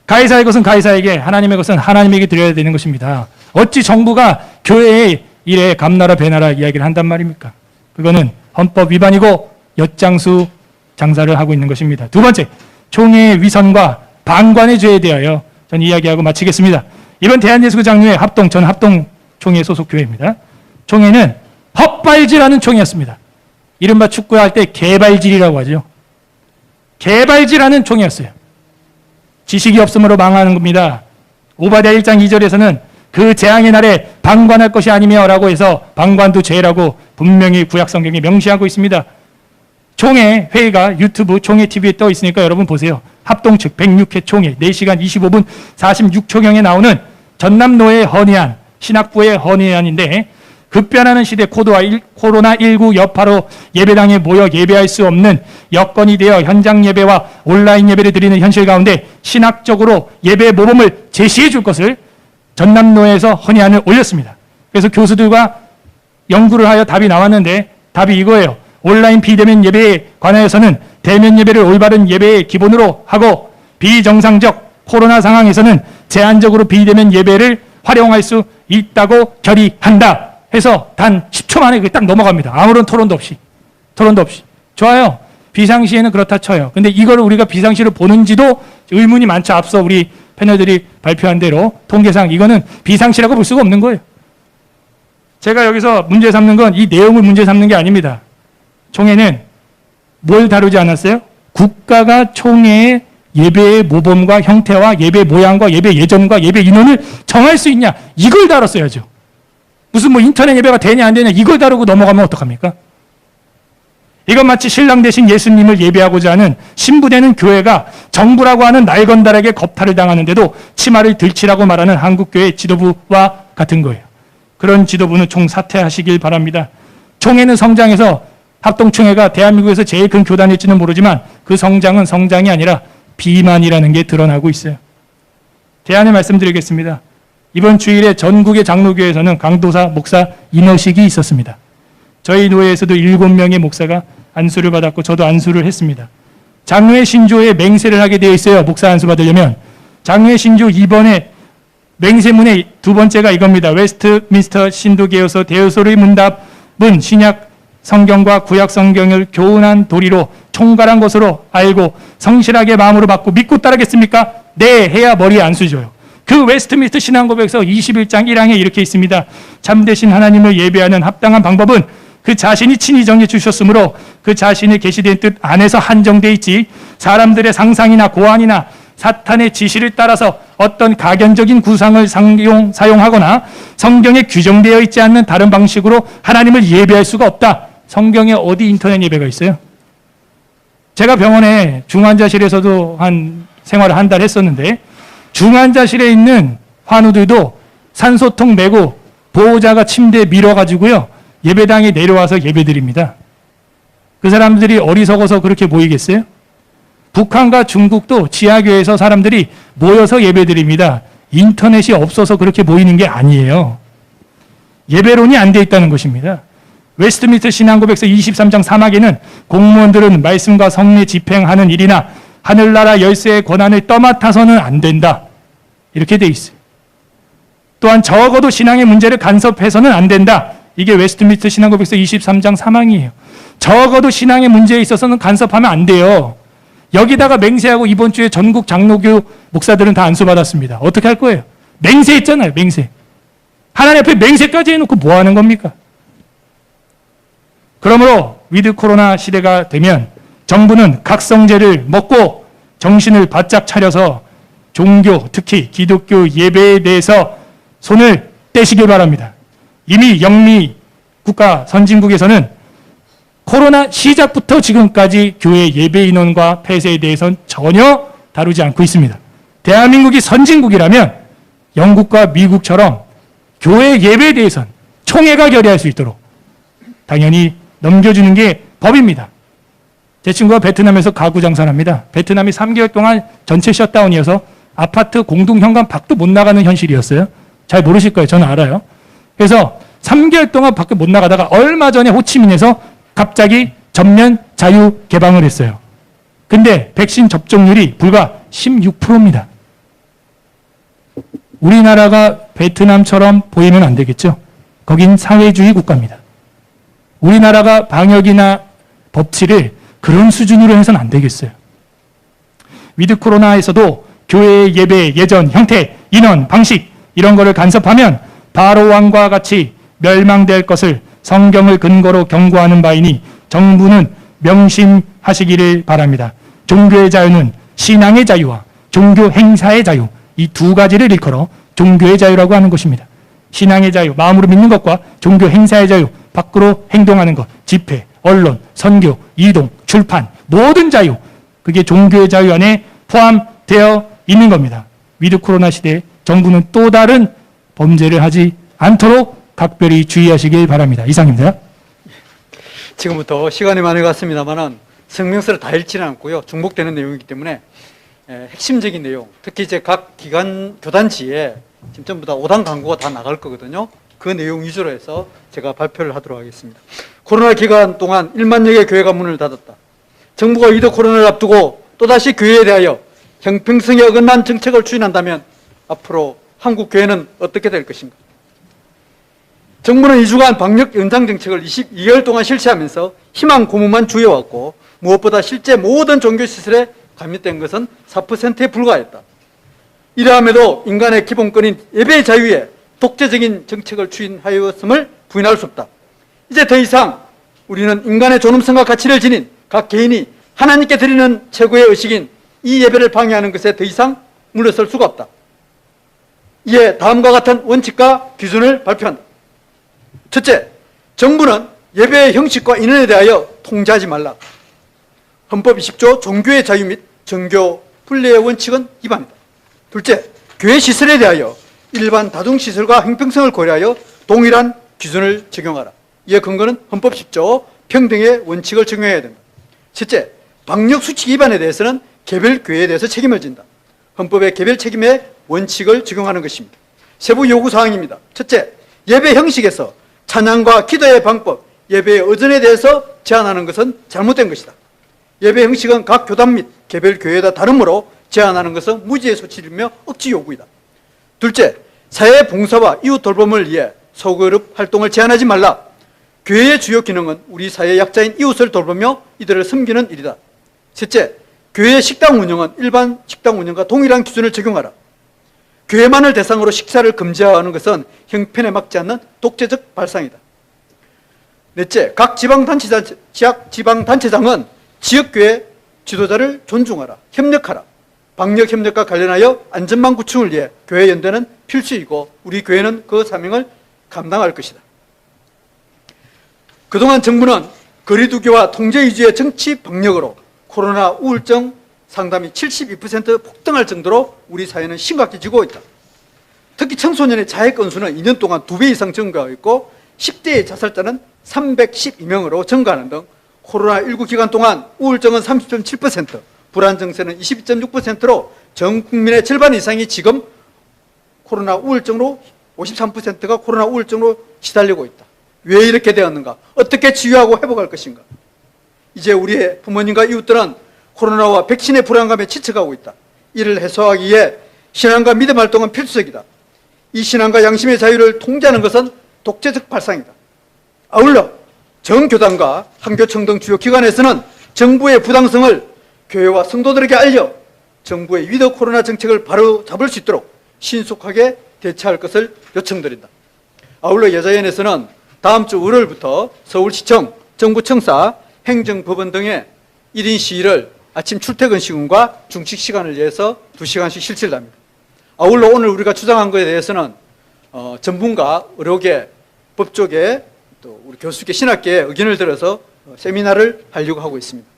가이사의 것은 가이사에게, 하나님의 것은 하나님에게 드려야 되는 것입니다. 어찌 정부가 교회의 일에 감나라 배나라 이야기를 한단 말입니까? 그거는 헌법 위반이고 엿장수 장사를 하고 있는 것입니다. 두 번째, 총회의 위선과 방관의 죄에 대하여 전 이야기하고 마치겠습니다. 이번 대한예수장로회 합동, 전 합동 총회 소속 교회입니다. 총회는 헛발질하는 총회였습니다. 이른바 축구할 때 개발질이라고 하죠. 개발질하는 총회였어요. 지식이 없음으로 망하는 겁니다. 오바댜 1장 2절에서는 그 재앙의 날에 방관할 것이 아니며 라고 해서 방관도 죄라고 분명히 구약성경에 명시하고 있습니다. 총회 회의가 유튜브 총회 TV에 떠 있으니까 여러분 보세요. 합동 측 106회 총회 4시간 25분 46초경에 나오는 전남노회 헌의안, 신학부의 헌의안인데 급변하는 시대 코로나19 여파로 예배당에 모여 예배할 수 없는 여건이 되어 현장 예배와 온라인 예배를 드리는 현실 가운데 신학적으로 예배 모범을 제시해 줄 것을 전남노회에서 헌의안을 올렸습니다. 그래서 교수들과 연구를 하여 답이 나왔는데 답이 이거예요. 온라인 비대면 예배에 관하여서는 대면 예배를 올바른 예배의 기본으로 하고 비정상적 코로나 상황에서는 제한적으로 비대면 예배를 활용할 수 있다고 결의한다. 해서 단 10초 만에 그게 딱 넘어갑니다. 아무런 토론도 없이. 좋아요. 비상시에는 그렇다 쳐요. 근데 이걸 우리가 비상시를 보는지도 의문이 많죠. 앞서 우리 패널들이 발표한 대로 통계상 이거는 비상시라고 볼 수가 없는 거예요. 제가 여기서 문제 삼는 건 이 내용을 문제 삼는 게 아닙니다. 총회는 뭘 다루지 않았어요? 국가가 총회의 예배의 모범과 형태와 예배 모양과 예배 예전과 예배 인원을 정할 수 있냐? 이걸 다뤘어야죠. 무슨 뭐 인터넷 예배가 되냐 안 되냐 이걸 다루고 넘어가면 어떡합니까? 이건 마치 신랑 대신 예수님을 예배하고자 하는 신부되는 교회가 정부라고 하는 날건달에게 겁탈을 당하는데도 치마를 들치라고 말하는 한국교회 지도부와 같은 거예요. 그런 지도부는 총사퇴하시길 바랍니다. 총회는 성장해서 합동총회가 대한민국에서 제일 큰 교단일지는 모르지만 그 성장은 성장이 아니라 비만이라는 게 드러나고 있어요. 제안을 말씀드리겠습니다. 이번 주일에 전국의 장로교회에서는 강도사 목사 인허식이 있었습니다. 저희 노회에서도 7명의 목사가 안수를 받았고 저도 안수를 했습니다. 장로의 신조에 맹세를 하게 되어 있어요. 목사 안수 받으려면. 장로의 신조 2번에 맹세문의 두 번째가 이겁니다. 웨스트민스터 신도개요소 대요소의 문답은 신약 성경과 구약 성경을 교훈한 도리로 총괄한 것으로 알고 성실하게 마음으로 받고 믿고 따르겠습니까? 네, 해야 머리에 안수 줘요. 그 웨스트민스터 신앙고백서 21장 1항에 이렇게 있습니다. 참되신 하나님을 예배하는 합당한 방법은 그 자신이 친히 정해 주셨으므로 그 자신이 계시된 뜻 안에서 한정돼 있지 사람들의 상상이나 고안이나 사탄의 지시를 따라서 어떤 가견적인 구상을 사용하거나 성경에 규정되어 있지 않는 다른 방식으로 하나님을 예배할 수가 없다. 성경에 어디 인터넷 예배가 있어요? 제가 병원에 중환자실에서도 생활을 한 달 했었는데 중환자실에 있는 환우들도 산소통 메고 보호자가 침대에 밀어가지고요 예배당에 내려와서 예배드립니다. 그 사람들이 어리석어서 그렇게 모이겠어요? 북한과 중국도 지하교회에서 사람들이 모여서 예배드립니다. 인터넷이 없어서 그렇게 모이는 게 아니에요. 예배론이 안 돼 있다는 것입니다. 웨스트민스터 신앙고백서 23장 3항에는 공무원들은 말씀과 성례 집행하는 일이나 하늘나라 열쇠의 권한을 떠맡아서는 안 된다. 이렇게 돼 있어요. 또한 적어도 신앙의 문제를 간섭해서는 안 된다. 이게 웨스트민스터 신앙고백서 23장 3항이에요. 적어도 신앙의 문제에 있어서는 간섭하면 안 돼요. 여기다가 맹세하고 이번 주에 전국 장로교 목사들은 다 안수받았습니다. 어떻게 할 거예요? 맹세했잖아요. 맹세. 하나님 앞에 맹세까지 해놓고 뭐 하는 겁니까? 그러므로 위드 코로나 시대가 되면 정부는 각성제를 먹고 정신을 바짝 차려서 종교, 특히 기독교 예배에 대해서 손을 떼시길 바랍니다. 이미 영미 국가 선진국에서는 코로나 시작부터 지금까지 교회 예배 인원과 폐쇄에 대해서는 전혀 다루지 않고 있습니다. 대한민국이 선진국이라면 영국과 미국처럼 교회 예배에 대해서는 총회가 결의할 수 있도록 당연히 넘겨주는 게 법입니다. 제 친구가 베트남에서 가구 장사를 합니다. 베트남이 3개월 동안 전체 셧다운이어서 아파트 공동 현관 밖도 못 나가는 현실이었어요. 잘 모르실 거예요. 저는 알아요. 그래서 3개월 동안 밖에 못 나가다가 얼마 전에 호치민에서 갑자기 전면 자유 개방을 했어요. 근데 백신 접종률이 불과 16%입니다. 우리나라가 베트남처럼 보이면 안 되겠죠. 거긴 사회주의 국가입니다. 우리나라가 방역이나 법치를 그런 수준으로 해서는 안 되겠어요. 위드 코로나에서도 교회의 예배, 예전, 형태, 인원, 방식 이런 거를 간섭하면 바로 왕과 같이 멸망될 것을 성경을 근거로 경고하는 바이니 정부는 명심하시기를 바랍니다. 종교의 자유는 신앙의 자유와 종교 행사의 자유 이 두 가지를 일컬어 종교의 자유라고 하는 것입니다. 신앙의 자유, 마음으로 믿는 것과 종교 행사의 자유, 밖으로 행동하는 것, 집회, 언론, 선교, 이동, 출판, 모든 자유, 그게 종교의 자유 안에 포함되어 있는 겁니다. 위드 코로나 시대에 정부는 또 다른 범죄를 하지 않도록 각별히 주의하시길 바랍니다. 이상입니다. 지금부터 시간이 많이 갔습니다만은 성명서를 다 읽지는 않고요. 중복되는 내용이기 때문에 핵심적인 내용, 특히 이제 각 기관 교단지에 지금 전부 다 5단 광고가 다 나갈 거거든요. 그 내용 위주로 해서 제가 발표를 하도록 하겠습니다. 코로나 기간 동안 1만여 개 교회가 문을 닫았다. 정부가 위드 코로나를 앞두고 또다시 교회에 대하여 형평성에 어긋난 정책을 추진한다면 앞으로 한국 교회는 어떻게 될 것인가? 정부는 2주간 방역 연장 정책을 22개월 동안 실시하면서 희망 고문만 주어왔고 무엇보다 실제 모든 종교시설에 감염된 것은 4%에 불과했다. 이러함에도 인간의 기본권인 예배의 자유에 독재적인 정책을 추진하였음을 부인할 수 없다. 이제 더 이상 우리는 인간의 존엄성과 가치를 지닌 각 개인이 하나님께 드리는 최고의 의식인 이 예배를 방해하는 것에 더 이상 물러설 수가 없다. 이에 다음과 같은 원칙과 기준을 발표한다. 첫째, 정부는 예배의 형식과 인원에 대하여 통제하지 말라. 헌법 20조 종교의 자유 및 정교 분리의 원칙은 위반이다. 둘째, 교회 시설에 대하여 일반 다중시설과 형평성을 고려하여 동일한 기준을 적용하라. 이에 근거는 헌법 10조 평등의 원칙을 적용해야 된다. 셋째, 방역수칙 위반에 대해서는 개별 교회에 대해서 책임을 진다. 헌법의 개별 책임의 원칙을 적용하는 것입니다. 세부 요구사항입니다. 첫째, 예배 형식에서 찬양과 기도의 방법, 예배의 의전에 대해서 제한하는 것은 잘못된 것이다. 예배 형식은 각 교단 및 개별 교회에 다르므로 제한하는 것은 무지의 소치이며 억지 요구이다. 둘째, 사회 봉사와 이웃 돌봄을 위해 소그룹 활동을 제한하지 말라. 교회의 주요 기능은 우리 사회 약자인 이웃을 돌보며 이들을 섬기는 일이다. 셋째, 교회의 식당 운영은 일반 식당 운영과 동일한 기준을 적용하라. 교회만을 대상으로 식사를 금지하는 것은 형편에 맞지 않는 독재적 발상이다. 넷째, 각 지방단체장은 지역교회 지도자를 존중하라, 협력하라. 방역 협력과 관련하여 안전망 구축을 위해 교회 연대는 필수이고 우리 교회는 그 사명을 감당할 것이다. 그동안 정부는 거리두기와 통제 위주의 정치 방역으로 코로나 우울증 상담이 72% 폭등할 정도로 우리 사회는 심각해지고 있다. 특히 청소년의 자해 건수는 2년 동안 2배 이상 증가하고 있고 10대의 자살자는 312명으로 증가하는 등 코로나19 기간 동안 우울증은 30.7%, 불안 증세는 22.6%로 전 국민의 절반 이상이 지금 코로나 우울증으로 53%가 코로나 우울증으로 시달리고 있다. 왜 이렇게 되었는가? 어떻게 치유하고 회복할 것인가? 이제 우리의 부모님과 이웃들은 코로나와 백신의 불안감에 지쳐가고 있다. 이를 해소하기 위해 신앙과 믿음 활동은 필수적이다. 이 신앙과 양심의 자유를 통제하는 것은 독재적 발상이다. 아울러 정교단과 한교청 등 주요 기관에서는 정부의 부당성을 교회와 성도들에게 알려 정부의 위드 코로나 정책을 바로 잡을 수 있도록 신속하게 대처할 것을 요청드린다. 아울러 여자위원회에서는 다음 주 월요일부터 서울시청, 정부청사, 행정법원 등의 1인 시위를 아침 출퇴근 시간과 중식 시간을 위해서 2시간씩 실시를 합니다. 아울러 오늘 우리가 주장한 것에 대해서는 전문가, 의료계, 법조계, 또 우리 교수계, 신학계의 의견을 들어서 세미나를 하려고 하고 있습니다.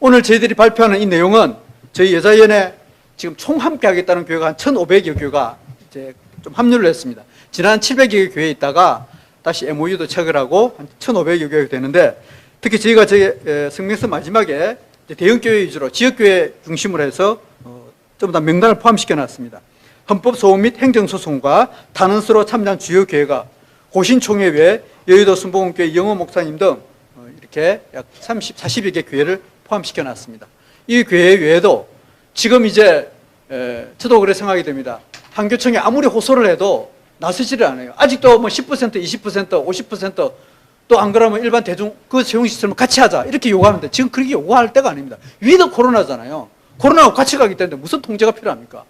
오늘 저희들이 발표하는 이 내용은 저희 여자위원회 지금 총 함께 하겠다는 교회가 한 1,500여 교회가 이제 좀 합류를 했습니다. 지난 700여 교회에 있다가 다시 MOU도 체결하고 한 1,500여 교회가 되는데 특히 저희가 제 성명서 마지막에 대형교회 위주로 지역교회 중심으로 해서 좀 더 명단을 포함시켜 놨습니다. 헌법소원 및 행정소송과 탄원서로 참여한 주요 교회가 고신총회 외에 여의도 순복음교회 영호 목사님 등 이렇게 약 40여 개 교회를 포함시켜 놨습니다. 이 교회 외에도 지금 이제 저도 그래 생각이 됩니다. 한교총이 아무리 호소를 해도 나서지를 않아요. 아직도 뭐 10%, 20%, 50% 또 안 그러면 일반 대중 그 채용 시스템을 같이 하자 이렇게 요구하는데 지금 그렇게 요구할 때가 아닙니다. 위드 코로나잖아요. 코로나하고 같이 가기 때문에 무슨 통제가 필요합니까?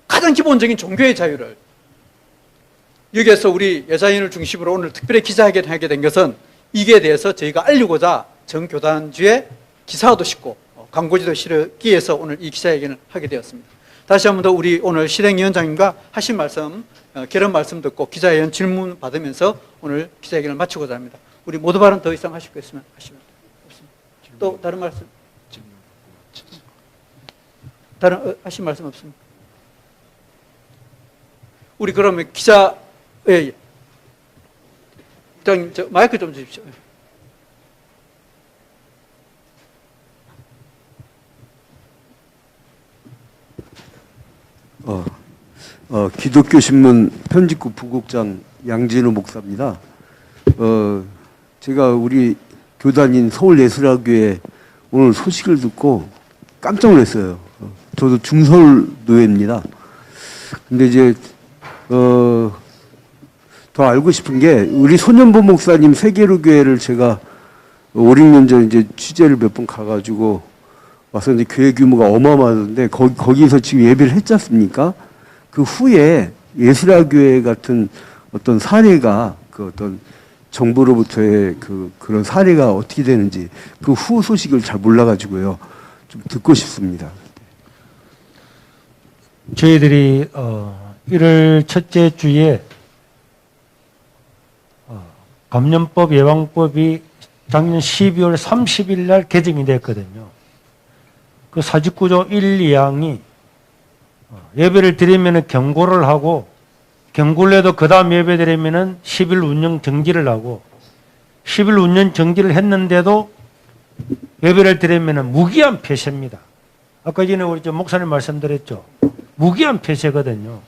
가장 기본적인 종교의 자유를 여기에서 우리 여자인을 중심으로 오늘 특별히 기자회견을 하게 된 것은 이게 대해서 저희가 알리고자 정교단주에 기사도 싣고 광고지도 실기 위해서 오늘 이 기자회견을 하게 되었습니다. 다시 한 번 더 우리 오늘 실행위원장님과 하신 말씀, 결혼 말씀 듣고 기자회견 질문 받으면서 오늘 기자회견을 마치고자 합니다. 우리 모두 발언 더 이상 하실 거 있으면 하시면 없습니다. 또 다른 말씀? 다른 하신 말씀 없습니까? 우리 그러면 기자, 예. 부장님, 마이크 좀 주십시오. 기독교신문 편집국 부국장 양진우 목사입니다. 제가 우리 교단인 서울예술학교에 오늘 소식을 듣고 깜짝 놀랐어요. 저도 중서울노회입니다. 근데 이제 더 알고 싶은 게 우리 손연보 목사님 세계로교회를 제가 5, 6년 전에 이제 취재를 몇 번 가가지고 와서 이제 교회 규모가 어마어마하던데 거기서 지금 예배를 했지 않습니까? 그 후에 예술학교회 같은 어떤 사례가 그 어떤 정부로부터의 그런 사례가 어떻게 되는지 그 후 소식을 잘 몰라가지고요. 좀 듣고 싶습니다. 저희들이 1월 첫째 주에 감염법 예방법이 작년 12월 30일 날 개정이 됐거든요. 그 49조 1, 2항이 예배를 드리면 경고를 하고 경고를 해도 그 다음 예배 드리면 10일 운영 정지를 하고 10일 운영 정지를 했는데도 예배를 드리면 무기한 폐쇄입니다. 아까 전에 우리 목사님 말씀드렸죠. 무기한 폐쇄거든요.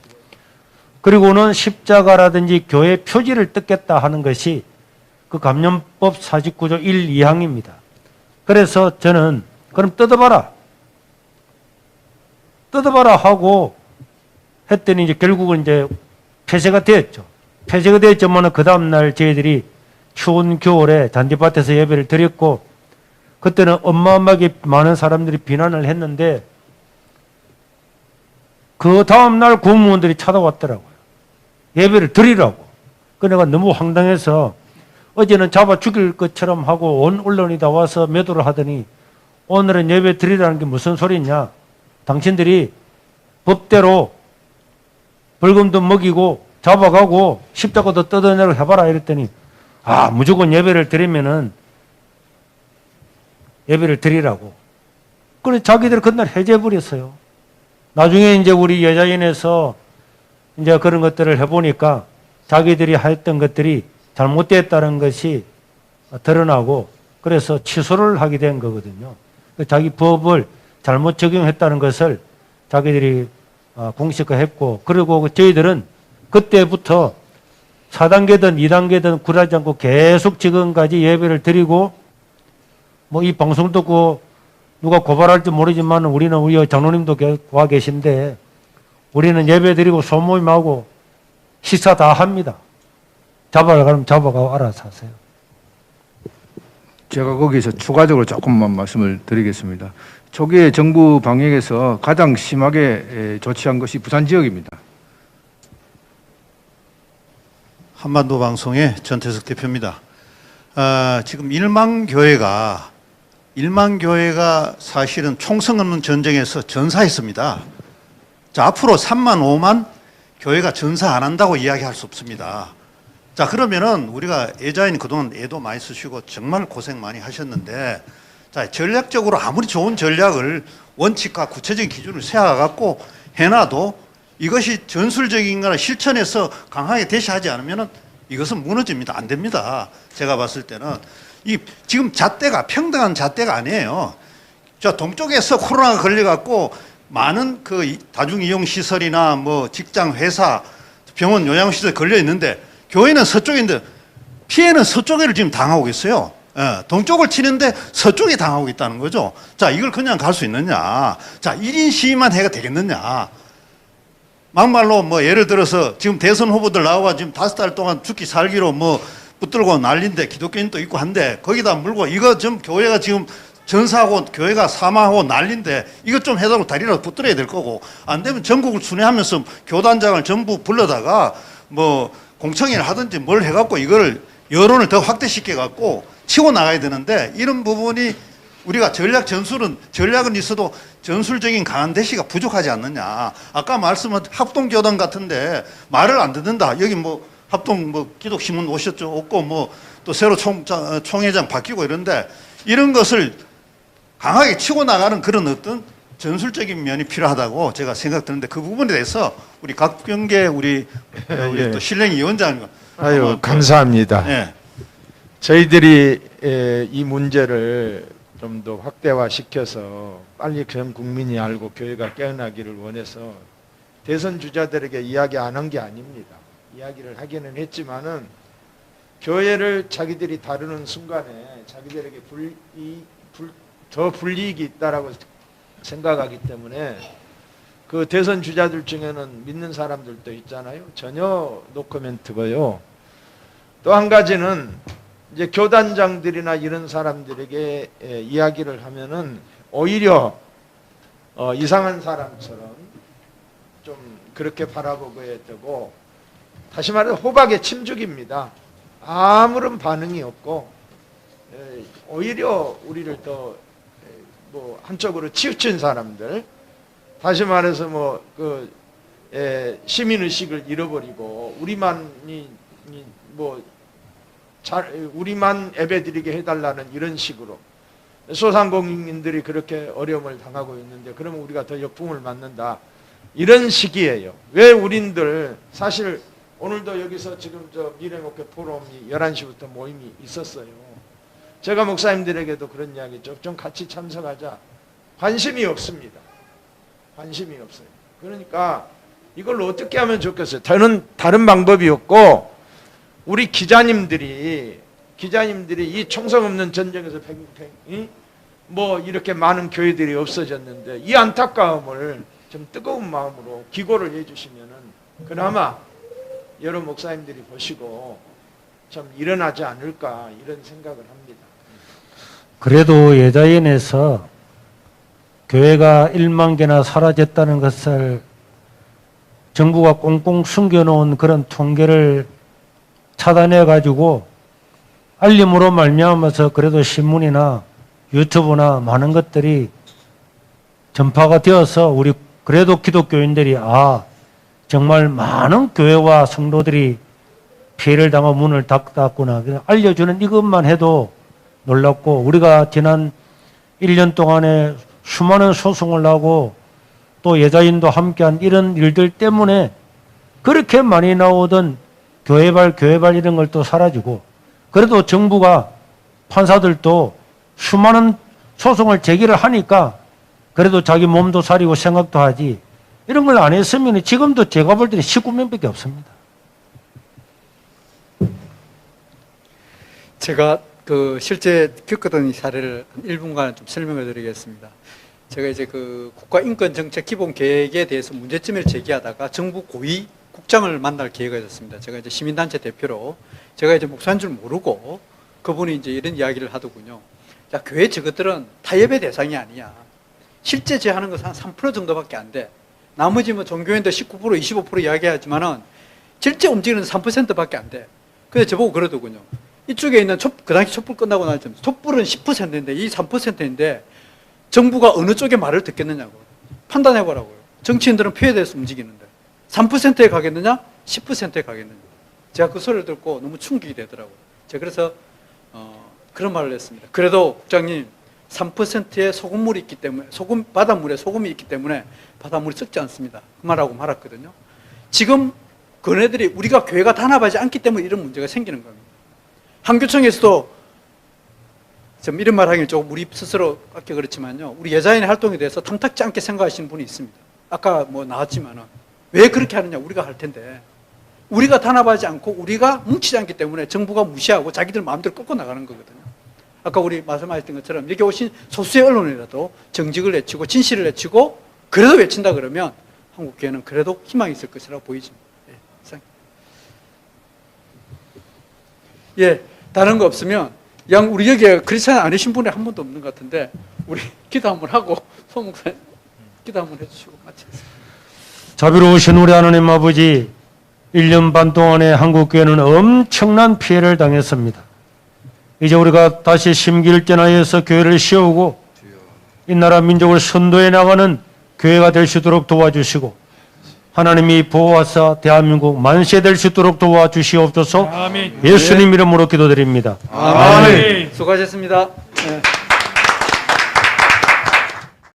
그리고는 십자가라든지 교회 표지를 뜯겠다 하는 것이 그 감염법 49조 1, 2항입니다. 그래서 저는 그럼 뜯어봐라 하고 했더니 이제 결국은 이제 폐쇄가 되었죠. 폐쇄가 되었지만 그 다음날 저희들이 추운 겨울에 잔디밭에서 예배를 드렸고 그때는 어마어마하게 많은 사람들이 비난을 했는데 그 다음날 공무원들이 찾아왔더라고요. 예배를 드리라고. 그 내가 너무 황당해서 어제는 잡아 죽일 것처럼 하고 온 언론이 다 와서 매도를 하더니 오늘은 예배 드리라는 게 무슨 소리냐. 당신들이 법대로 벌금도 먹이고 잡아가고 십자가도 뜯어내고 해봐라 이랬더니 무조건 예배를 드리면은 예배를 드리라고. 그래 자기들 그날 해제해버렸어요. 나중에 이제 우리 여자인에서 이제 그런 것들을 해보니까 자기들이 했던 것들이 잘못됐다는 것이 드러나고 그래서 취소를 하게 된 거거든요. 자기 법을 잘못 적용했다는 것을 자기들이 공식화했고 그리고 저희들은 그때부터 4단계든 2단계든 굴하지 않고 계속 지금까지 예배를 드리고 뭐 이 방송 듣고 누가 고발할지 모르지만 우리는 우리 장로님도 와 계신데 우리는 예배 드리고 소모임하고 식사 다 합니다. 잡아라 그러면 잡아가고 알아서 하세요. 제가 거기서 추가적으로 조금만 말씀을 드리겠습니다. 초기에 정부 방역에서 가장 심하게 조치한 것이 부산 지역입니다. 한반도 방송의 전태석 대표입니다. 지금 1만 교회가 사실은 총성 없는 전쟁에서 전사했습니다. 자, 앞으로 3만 5만 교회가 전사 안 한다고 이야기할 수 없습니다. 자, 그러면은 우리가 예자인 그동안 애도 많이 쓰시고 정말 고생 많이 하셨는데, 자, 전략적으로 아무리 좋은 전략을 원칙과 구체적인 기준을 세워갖고 해놔도 이것이 전술적인 거나 실천해서 강하게 대시하지 않으면은 이것은 무너집니다. 안 됩니다. 제가 봤을 때는. 지금 잣대가 평등한 잣대가 아니에요. 저 동쪽에서 코로나가 걸려갖고 많은 그 다중이용시설이나 뭐 직장, 회사, 병원, 요양시설 걸려 있는데 교회는 서쪽인데 피해는 서쪽에를 지금 당하고 있어요. 동쪽을 치는데 서쪽에 당하고 있다는 거죠. 자, 이걸 그냥 갈 수 있느냐. 자, 1인 시위만 해가 되겠느냐. 막말로 뭐 예를 들어서 지금 대선 후보들 나와 지금 5달 동안 죽기 살기로 뭐 붙들고 난리인데 기독교인도 있고 한데 거기다 물고 이거 좀 교회가 지금 전사하고 교회가 사망하고 난리인데 이것 좀 해달라고 다리라도 붙들어야 될 거고 안 되면 전국을 순회하면서 교단장을 전부 불러다가 뭐 공청회를 하든지 뭘 해갖고 이걸 여론을 더 확대시켜 갖고 치고 나가야 되는데 이런 부분이 우리가 전략은 있어도 전술적인 강한 대시가 부족하지 않느냐. 아까 말씀한 합동교단 같은데 말을 안 듣는다. 여기 뭐 합동 뭐 기독신문 오셨죠. 없고 뭐 또 새로 총회장 바뀌고 이런데 이런 것을 강하게 치고 나가는 그런 어떤 전술적인 면이 필요하다고 제가 생각드는데 그 부분에 대해서 우리 각경계 우리 또 신랭이 위원장님 아유 감사합니다. 예. 저희들이 이 문제를 좀 더 확대화시켜서 빨리 전 국민이 알고 교회가 깨어나기를 원해서 대선 주자들에게 이야기 안 한 게 아닙니다. 이야기를 하기는 했지만은 교회를 자기들이 다루는 순간에 자기들에게 더 불이익이 있다라고 생각하기 때문에 그 대선 주자들 중에는 믿는 사람들도 있잖아요. 전혀 노코멘트고요. 또 한 가지는 이제 교단장들이나 이런 사람들에게 이야기를 하면은 오히려 이상한 사람처럼 좀 그렇게 바라보게 되고 다시 말해서 호박의 침죽입니다. 아무런 반응이 없고 오히려 우리를 더 뭐 한쪽으로 치우친 사람들 다시 말해서 뭐 그 시민 의식을 잃어버리고 우리만이 뭐 우리만 예배드리게 해달라는 이런 식으로 소상공인들이 그렇게 어려움을 당하고 있는데 그러면 우리가 더 역풍을 맞는다 이런 식이에요. 왜 우린들 사실 오늘도 여기서 지금 저 미래목회 포럼이 11시부터 모임이 있었어요. 제가 목사님들에게도 그런 이야기죠. 좀 같이 참석하자. 관심이 없습니다. 관심이 없어요. 그러니까 이걸 어떻게 하면 좋겠어요. 저는 다른 방법이 없고 우리 기자님들이 이 총성 없는 전쟁에서 뭐 이렇게 많은 교회들이 없어졌는데 이 안타까움을 좀 뜨거운 마음으로 기고를 해주시면은 그나마 여러 목사님들이 보시고 좀 일어나지 않을까 이런 생각을 합니다. 그래도 예자연에서 교회가 1만 개나 사라졌다는 것을 정부가 꽁꽁 숨겨놓은 그런 통계를 차단해 가지고 알림으로 말미암아서 그래도 신문이나 유튜브나 많은 것들이 전파가 되어서 우리 그래도 기독교인들이 정말 많은 교회와 성도들이 피해를 당하고 문을 닫았구나 알려주는 이것만 해도 놀랍고, 우리가 지난 1년 동안에 수많은 소송을 하고 또 예자인도 함께한 이런 일들 때문에 그렇게 많이 나오던 교회발 이런 걸 또 사라지고, 그래도 정부가 판사들도 수많은 소송을 제기를 하니까 그래도 자기 몸도 사리고 생각도 하지, 이런 걸 안 했으면 지금도 제가 볼 때는 19명밖에 없습니다. 제가 그 실제 겪었던 이 사례를 1분간 좀 설명을 드리겠습니다. 제가 이제 그 국가인권정책 기본계획에 대해서 문제점을 제기하다가 정부 고위 국장을 만날 기회가 있었습니다. 제가 이제 시민단체 대표로, 제가 이제 목사인 줄 모르고 그분이 이제 이런 이야기를 하더군요. 자, 교회 저것들은 타협의 대상이 아니야. 실제 제하는 것은 한 3% 정도밖에 안 돼. 나머지 뭐 종교인들 19%, 25% 이야기하지만은 실제 움직이는 3%밖에 안 돼. 그래서 저보고 그러더군요. 이쪽에 있는 그 당시 촛불 끝나고 날 때 촛불은 10%인데 이 3%인데 정부가 어느 쪽의 말을 듣겠느냐고 판단해보라고요. 정치인들은 표에 대해서 움직이는데 3%에 가겠느냐 10%에 가겠느냐. 제가 그 소리를 듣고 너무 충격이 되더라고요. 제가 그래서 그런 말을 했습니다. 그래도 국장님 3%의 소금물이 있기 때문에 바닷물에 소금이 있기 때문에 바닷물이 썩지 않습니다. 그 말하고 말았거든요. 지금 그네들이 우리가 교회가 단합하지 않기 때문에 이런 문제가 생기는 겁니다. 한교총에서도 좀 이런 말 하기는 조금 우리 스스로 아까 그렇지만요, 우리 예자인의 활동에 대해서 탐탁지 않게 생각하시는 분이 있습니다. 아까 뭐 나왔지만은 왜 그렇게 하느냐, 우리가 할 텐데 우리가 단합하지 않고 우리가 뭉치지 않기 때문에 정부가 무시하고 자기들 마음대로 꺾고 나가는 거거든요. 아까 우리 말씀하셨던 것처럼 여기 오신 소수의 언론이라도 정직을 외치고 진실을 외치고 그래도 외친다 그러면 한국 교회는 그래도 희망이 있을 것이라고 보이집니다. 예, 다른 거 없으면 우리 여기에 크리스찬 아니신 분이 한 분도 없는 것 같은데 우리 기도 한번 하고 소목사님 기도 한번 해주시고 마치겠습니다. 자비로우신 우리 하나님 아버지, 1년 반 동안에 한국교회는 엄청난 피해를 당했습니다. 이제 우리가 다시 심기일전하여서 교회를 세우고 이 나라 민족을 선도해 나가는 교회가 될 수 있도록 도와주시고, 하나님이 보호하사 대한민국 만세 될 수 있도록 도와주시옵소서. 아멘. 예수님 이름으로 기도드립니다. 아멘. 수고하셨습니다.